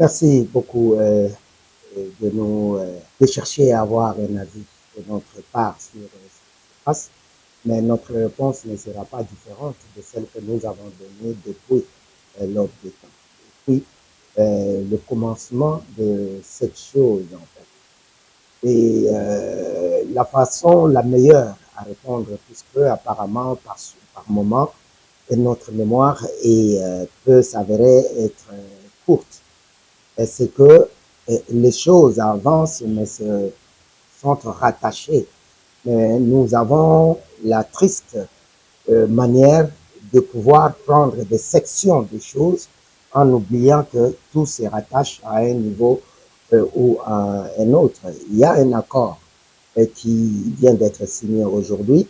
Merci beaucoup de chercher à avoir un avis de notre part sur ce qui se passe, mais notre réponse ne sera pas différente de celle que nous avons donnée depuis l'aube des temps, depuis le commencement de cette chose en fait. Et la façon la meilleure à répondre, puisque apparemment par moment, notre mémoire peut s'avérer être courte, c'est que les choses avancent mais se sont rattachées. Mais nous avons la triste manière de pouvoir prendre des sections de choses en oubliant que tout se rattache à un niveau ou à un autre. Il y a un accord qui vient d'être signé aujourd'hui.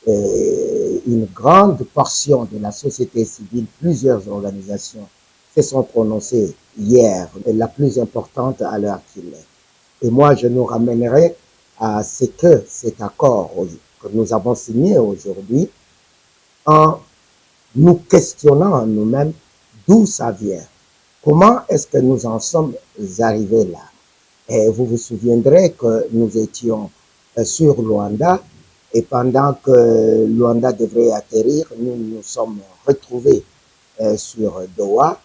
Une grande portion de la société civile, plusieurs organisations se sont prononcées hier, la plus importante à l'heure qu'il est. Et moi, je nous ramènerai à ce que cet accord que nous avons signé aujourd'hui en nous questionnant nous-mêmes d'où ça vient. Comment est-ce que nous en sommes arrivés là? Et vous vous souviendrez que nous étions sur Luanda et pendant que Luanda devrait atterrir, nous nous sommes retrouvés sur Doha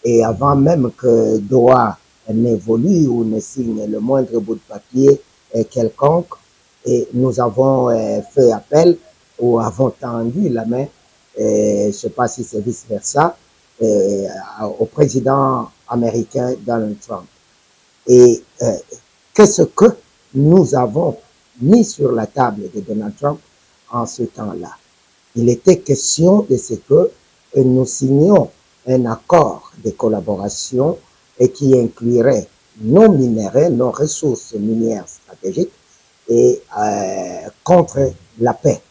et avant même que Doha n'évolue ou ne signe le moindre bout de papier quelconque, et nous avons fait appel ou avons tendu la main, je ne sais pas si c'est vice-versa, au président américain Donald Trump. Et qu'est-ce que nous avons mis sur la table de Donald Trump en ce temps-là? Il était question de ce que nous signions un accord de collaboration et qui inclurait nos minerais, nos ressources minières stratégiques et contre la paix.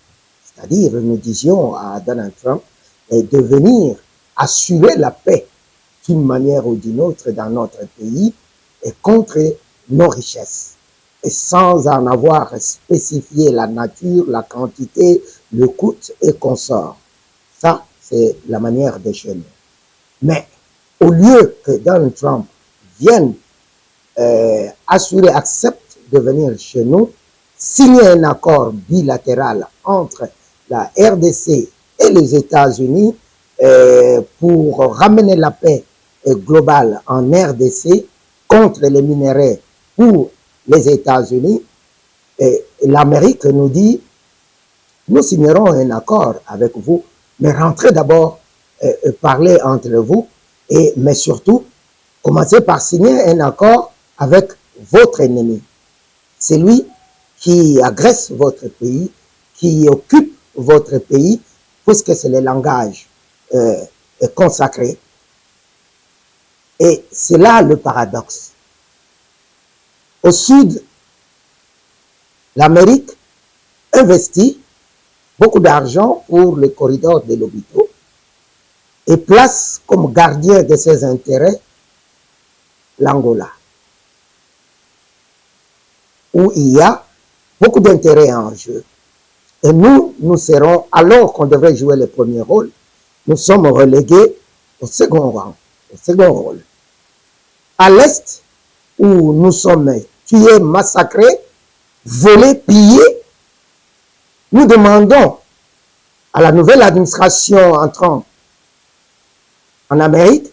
C'est-à-dire, nous disions à Donald Trump de venir assurer la paix d'une manière ou d'une autre dans notre pays et contre nos richesses. Et sans en avoir spécifié la nature, la quantité, le coût et consort. Ça, c'est la manière de chez nous. Mais au lieu que Donald Trump vienne accepte de venir chez nous, signer un accord bilatéral entre la RDC et les États-Unis pour ramener la paix globale en RDC contre les minerais pour les États-Unis, l'Amérique nous dit, nous signerons un accord avec vous, mais rentrez d'abord parler entre vous, mais surtout, commencez par signer un accord avec votre ennemi. C'est lui qui agresse votre pays, qui occupe votre pays, puisque c'est le langage consacré. Et c'est là le paradoxe. Au sud, l'Amérique investit beaucoup d'argent pour le corridor de Lobito et place comme gardien de ses intérêts l'Angola, où il y a beaucoup d'intérêts en jeu. Et nous serons, alors qu'on devrait jouer le premier rôle, nous sommes relégués au second rang, au second rôle. À l'est, où nous sommes tués, massacrés, volés, pillés, nous demandons à la nouvelle administration entrant en Amérique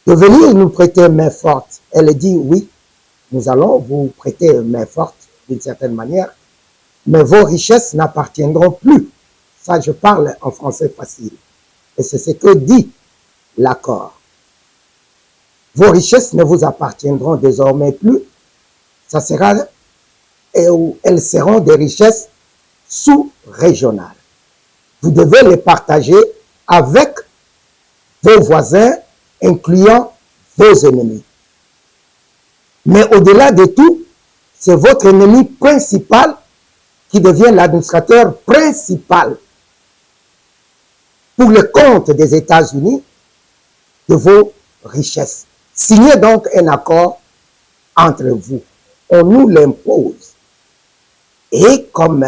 de venir nous prêter main forte. Elle dit oui, nous allons vous prêter main forte d'une certaine manière, mais vos richesses n'appartiendront plus. Ça, je parle en français facile. Et c'est ce que dit l'accord. Vos richesses ne vous appartiendront désormais plus. Ça sera, elles seront des richesses sous-régionales. Vous devez les partager avec vos voisins, incluant vos ennemis. Mais au-delà de tout, c'est votre ennemi principal qui devient l'administrateur principal pour le compte des États-Unis de vos richesses. Signez donc un accord entre vous. On nous l'impose. Et comme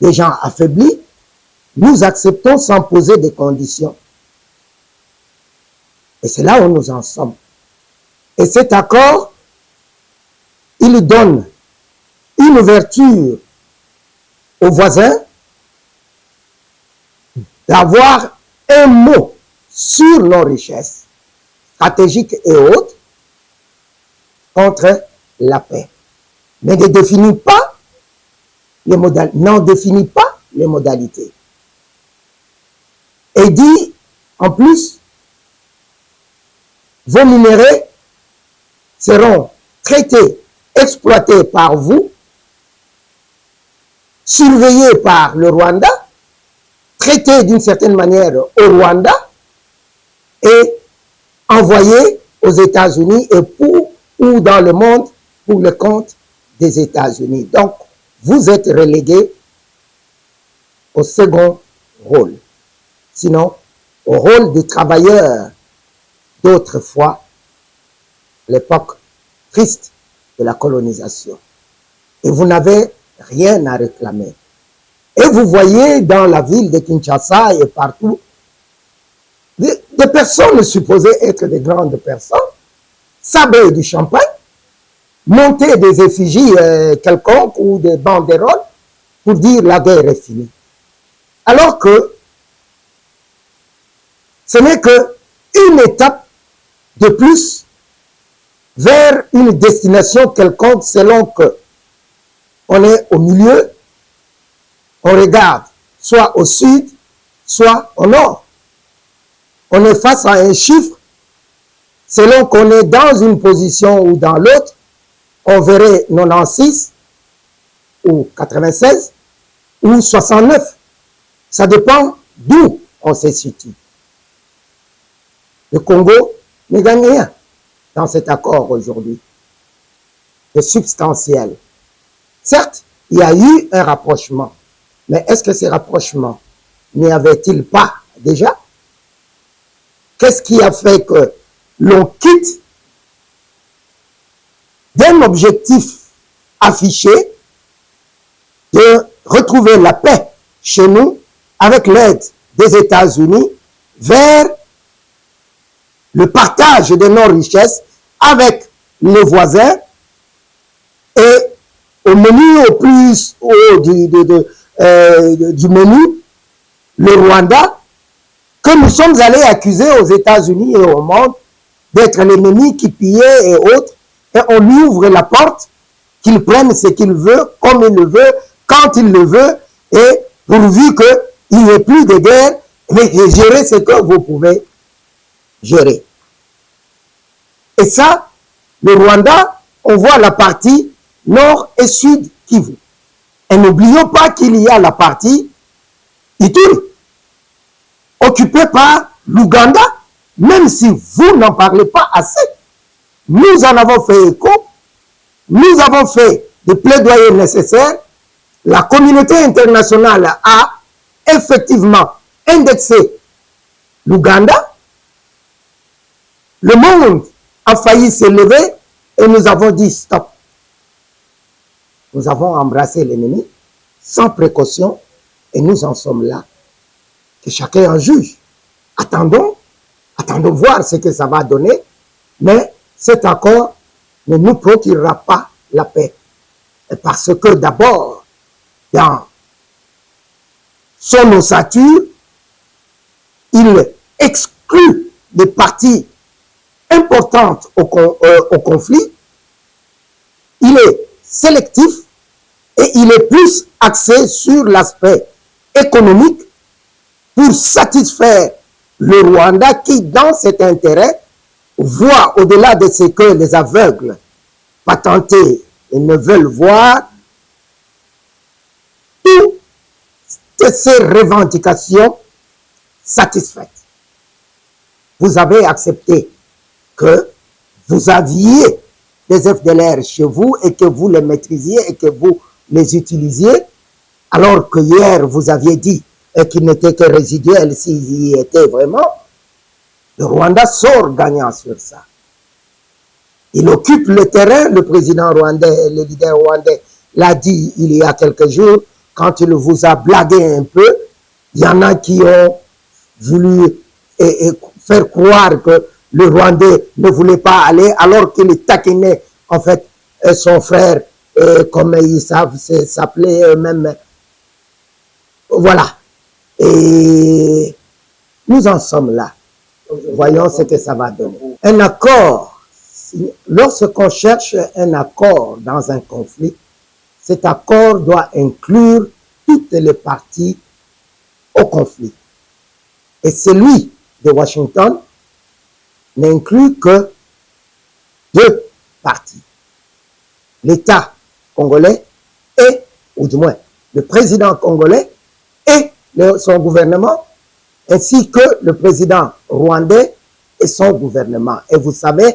des gens affaiblis, nous acceptons sans poser des conditions. Et c'est là où nous en sommes. Et cet accord, il donne une ouverture aux voisins d'avoir un mot sur nos richesses stratégiques et autres contre la paix. Mais n'en définit pas les modalités. Et dit, en plus, vos minéraux seront traités, exploités par vous, surveillés par le Rwanda, traités d'une certaine manière au Rwanda et envoyés aux États-Unis et ou dans le monde pour le compte des États-Unis. Donc, vous êtes relégués au second rôle. Sinon, au rôle des travailleurs d'autrefois, l'époque triste de la colonisation. Et vous n'avez rien à réclamer. Et vous voyez dans la ville de Kinshasa et partout, des personnes supposées être des grandes personnes, sabrer du champagne, monter des effigies quelconques ou des banderoles pour dire la guerre est finie. Alors que ce n'est qu'une étape de plus vers une destination quelconque selon que on est au milieu, on regarde soit au sud, soit au nord. On est face à un chiffre, selon qu'on est dans une position ou dans l'autre, on verrait 96 ou 96 ou 69. Ça dépend d'où on se situe. Le Congo ne gagne rien dans cet accord aujourd'hui. C'est substantiel. Certes, il y a eu un rapprochement, mais est-ce que ces rapprochements n'y avait-il pas déjà? Qu'est-ce qui a fait que l'on quitte d'un objectif affiché de retrouver la paix chez nous avec l'aide des États-Unis vers le partage de nos richesses avec les voisins et au menu au plus haut du menu, le Rwanda, que nous sommes allés accuser aux États-Unis et au monde d'être l'ennemi qui pillait et autres, et on lui ouvre la porte, qu'il prenne ce qu'il veut, comme il le veut, quand il le veut, et pourvu qu'il n'y ait plus de guerre, mais gérez ce que vous pouvez gérer. Et ça, le Rwanda, on voit la partie nord et sud Kivu. Et n'oublions pas qu'il y a la partie Ituri, occupée par l'Ouganda, même si vous n'en parlez pas assez. Nous en avons fait écho, nous avons fait des plaidoyers nécessaires, la communauté internationale a effectivement indexé l'Ouganda, le monde a failli s'élever et nous avons dit stop. Nous avons embrassé l'ennemi sans précaution et nous en sommes là. Que chacun en juge. Attendons voir ce que ça va donner, mais cet accord ne nous procurera pas la paix. Parce que d'abord, dans son ossature, il exclut des parties importantes au conflit, il est sélectif et il est plus axé sur l'aspect économique pour satisfaire le Rwanda qui, dans cet intérêt, voit au-delà de ce que les aveugles patentés et ne veulent voir, toutes ces revendications satisfaites. Vous avez accepté que vous aviez des FDLR chez vous et que vous les maîtrisiez et que vous les utilisiez, alors que hier vous aviez dit qu'ils n'étaient que résiduels s'ils y étaient vraiment. Le Rwanda sort gagnant sur ça. Il occupe le terrain, le président rwandais, le leader rwandais l'a dit il y a quelques jours, quand il vous a blagué un peu, il y en a qui ont voulu faire croire que le Rwandais ne voulait pas aller alors qu'il taquinait en fait son frère, comme ils savent s'appeler même. Voilà. Et nous en sommes là. Voyons ce que ça va donner. Un accord, lorsqu'on cherche un accord dans un conflit, cet accord doit inclure toutes les parties au conflit. Et celui de Washington n'inclut que deux parties. L'État congolais et, ou du moins, le président congolais et son gouvernement, ainsi que le président rwandais et son gouvernement. Et vous savez,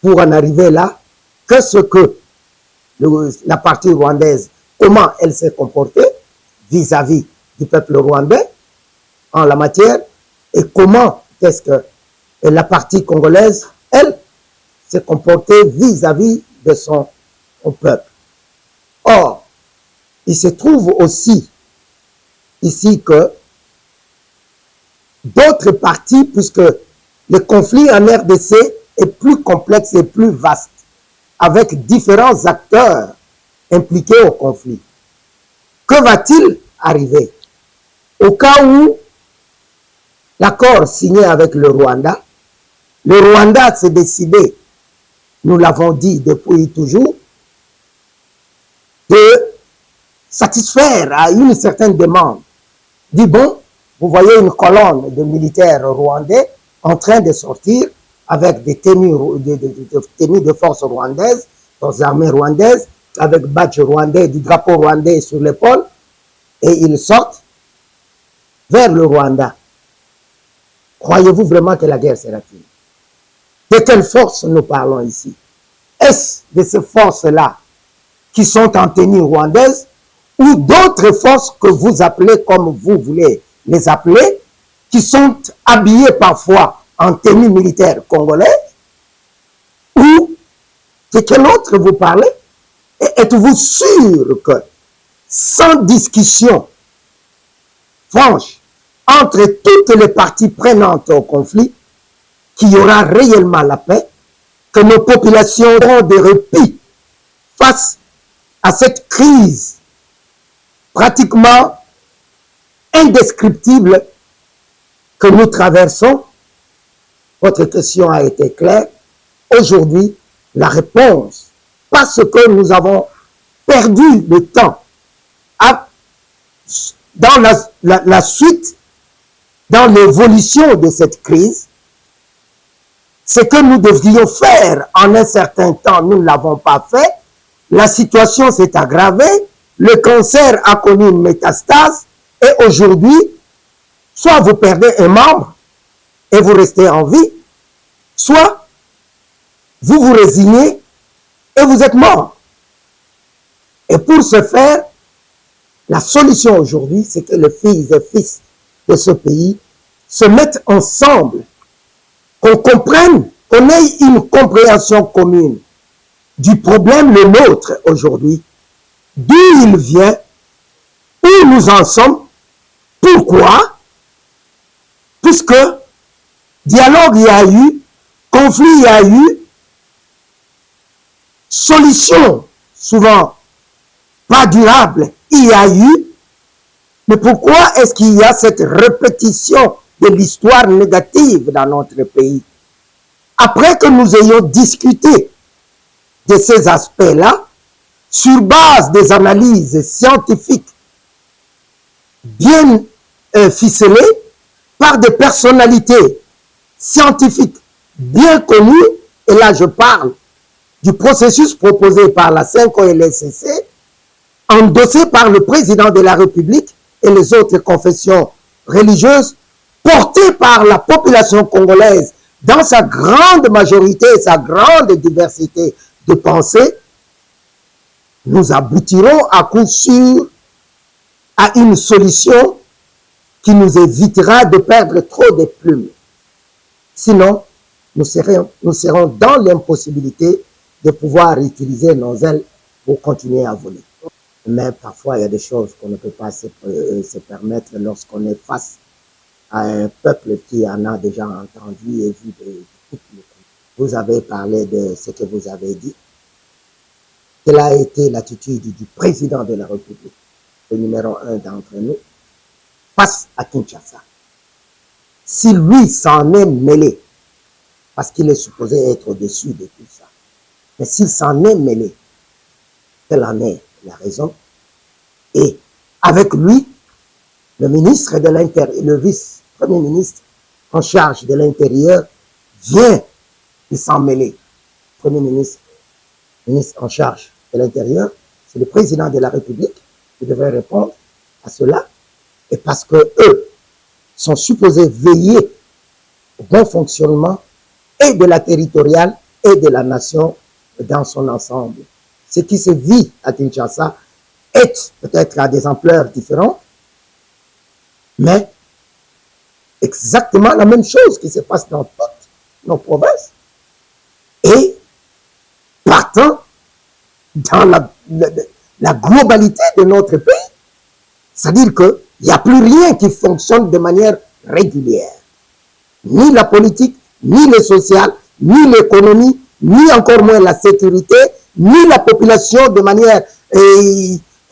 pour en arriver là, que ce que la partie rwandaise, comment elle s'est comportée vis-à-vis du peuple rwandais en la matière, et comment est-ce que la partie congolaise, elle, s'est comportée vis-à-vis de son peuple. Or, il se trouve aussi ici que d'autres parties, puisque le conflit en RDC est plus complexe et plus vaste, avec différents acteurs impliqués au conflit. Que va-t-il arriver? Au cas où l'accord signé avec le Rwanda s'est décidé, nous l'avons dit depuis toujours, de satisfaire à une certaine demande. Dit bon, vous voyez une colonne de militaires rwandais en train de sortir avec des tenues de force rwandaises, forces armées rwandaises, avec badge rwandais, du drapeau rwandais sur l'épaule, et ils sortent vers le Rwanda. Croyez-vous vraiment que la guerre sera finie? De quelles forces nous parlons ici? Est-ce de ces forces-là qui sont en tenue rwandaise ou d'autres forces que vous appelez comme vous voulez les appeler, qui sont habillées parfois en tenue militaire congolaise? Ou de quel autre vous parlez? Et êtes-vous sûr que sans discussion franche entre toutes les parties prenantes au conflit, qu'il y aura réellement la paix, que nos populations auront des répits face à cette crise pratiquement indescriptible que nous traversons? Votre question a été claire. Aujourd'hui, la réponse, parce que nous avons perdu le temps dans la suite, dans l'évolution de cette crise, ce que nous devrions faire en un certain temps, nous ne l'avons pas fait. La situation s'est aggravée, le cancer a connu une métastase, et aujourd'hui, soit vous perdez un membre et vous restez en vie, soit vous vous résignez et vous êtes mort. Et pour ce faire, la solution aujourd'hui, c'est que les filles et fils de ce pays se mettent ensemble, qu'on comprenne, qu'on ait une compréhension commune du problème le nôtre aujourd'hui, d'où il vient, où nous en sommes, pourquoi, puisque dialogue il y a eu, conflit il y a eu, solution souvent pas durable il y a eu, mais pourquoi est-ce qu'il y a cette répétition de l'histoire négative dans notre pays? Après que nous ayons discuté de ces aspects-là, sur base des analyses scientifiques bien ficelées par des personnalités scientifiques bien connues, et là je parle du processus proposé par la CNCO-LSCC, endossé par le président de la République et les autres confessions religieuses, porté par la population congolaise dans sa grande majorité et sa grande diversité de pensée, nous aboutirons à coup sûr à une solution qui nous évitera de perdre trop de plumes. Sinon, nous serons dans l'impossibilité de pouvoir utiliser nos ailes pour continuer à voler. Mais parfois, il y a des choses qu'on ne peut pas se permettre lorsqu'on est face à un peuple qui en a déjà entendu et vu de toutes les choses. Vous avez parlé de ce que vous avez dit. Quelle a été l'attitude du président de la République, le numéro 1 d'entre nous, face à Kinshasa? Si lui s'en est mêlé, parce qu'il est supposé être au-dessus de tout ça, mais s'il s'en est mêlé, quelle en est la raison? Et avec lui, le ministre de l'Intérieur, le vice-premier ministre en charge de l'Intérieur vient de s'en mêler. Premier ministre en charge de l'Intérieur, c'est le président de la République qui devrait répondre à cela. Et parce que eux sont supposés veiller au bon fonctionnement et de la territoriale et de la nation dans son ensemble. Ce qui se vit à Kinshasa est peut-être à des ampleurs différentes, mais exactement la même chose qui se passe dans toutes nos provinces. Et partant dans la globalité de notre pays, c'est-à-dire qu'il n'y a plus rien qui fonctionne de manière régulière. Ni la politique, ni le social, ni l'économie, ni encore moins la sécurité, ni la population de manière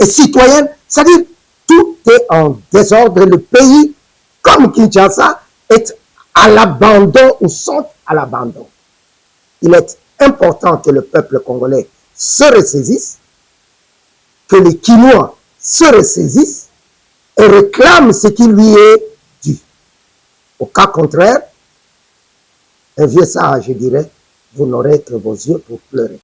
citoyenne. C'est-à-dire tout est en désordre. Le pays, comme Kinshasa, est à l'abandon ou sont à l'abandon. Il est important que le peuple congolais se ressaisisse, que les Kinois se ressaisissent et réclament ce qui lui est dû. Au cas contraire, un vieux sage dirait, vous n'aurez que vos yeux pour pleurer.